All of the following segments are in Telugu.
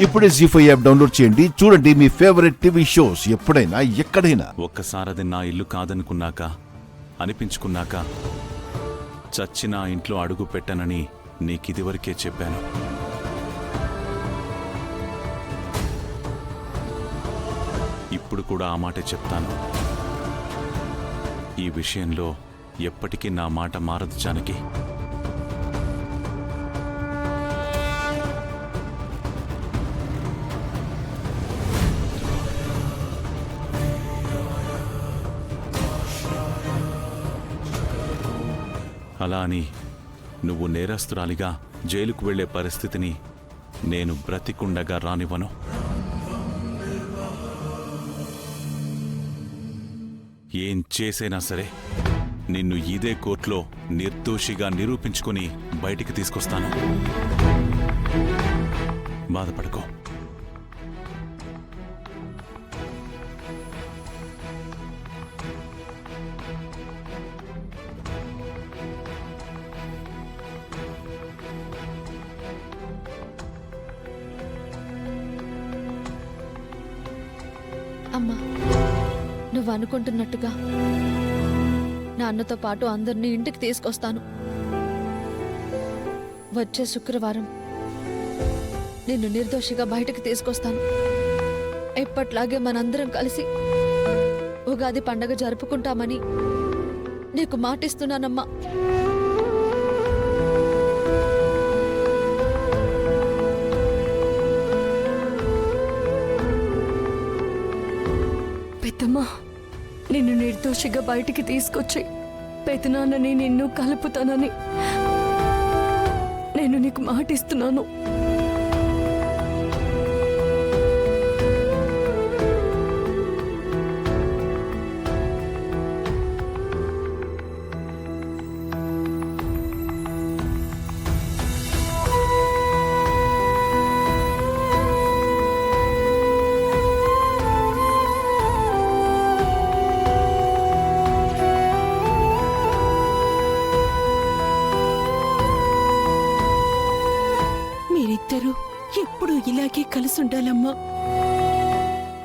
ఇప్పుడే జీ5 యాప్ డౌన్లోడ్ చేయండి. చూడండి మీ ఫేవరెట్ టీవీ షోస్ ఎప్పుడైనా ఎక్కడైనా. ఒక్కసారది నా ఇల్లు కాదనుకున్నాక, అనిపించుకున్నాక చచ్చిన ఆ ఇంట్లో అడుగు పెట్టనని నీకిదివరకే చెప్పాను. ఇప్పుడు కూడా ఆ మాట చెప్తాను. ఈ విషయంలో ఎప్పటికీ నా మాట మారదు జానకి. అలా అని నువ్వు నేరస్తురాలిగా జైలుకు వెళ్లే పరిస్థితిని నేను బ్రతికుండగా రానివ్వను. ఏం చేసైనా సరే నిన్ను ఇదే కోర్టులో నిర్దోషిగా నిరూపించుకుని బయటికి తీసుకొస్తాను. బాధపడుకో. అమ్మా, నువ్వు అనుకుంటున్నట్టుగా నాన్నతో పాటు అందరినీ ఇంటికి తీసుకొస్తాను. వచ్చే శుక్రవారం నిన్ను నిర్దోషిగా బయటకు తీసుకొస్తాను. ఎప్పట్లాగే మనందరం కలిసి ఉగాది పండగ జరుపుకుంటామని నీకు మాటిస్తున్నానమ్మా. పెద్దమ్మా, నిన్ను నిర్దోషిగా బయటికి తీసుకొచ్చి పెదనాన్నని నిన్ను కలుపుతానని నేను నీకు మాటిస్తున్నాను. మీరిద్దరూ ఎప్పుడు ఇలాగే కలిసుండాలమ్మా.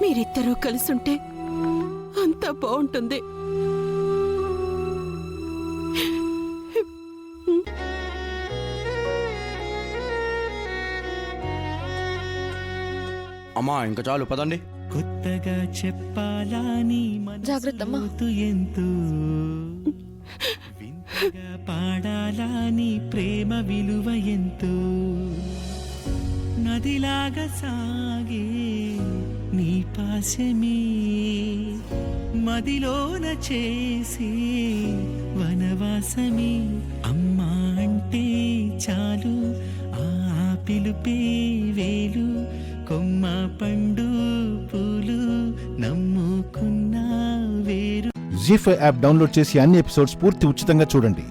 మీరిద్దరూ కలిసుంటే అంతా బాగుంటుంది. అమ్మా, ఇంకా చాలు, పదండి. కొత్తగా చెప్పాలని జాగ్రత్తమ్మా. ఎంతో వింతగా పాడాలని ప్రేమ విలువ ఎంతో నదిలాగా సాగే నీ పాశమే మదిలోన చేసే వనవాసమే. అమ్మా అంటే చాలు ఆ పిలుపే వేలు, కొమ్మ పండు పూలు నమ్ముకున్న వేరు. జీ5 యాప్ డౌన్లోడ్ చేసి అన్ని ఎపిసోడ్స్ పూర్తి ఉచితంగా చూడండి.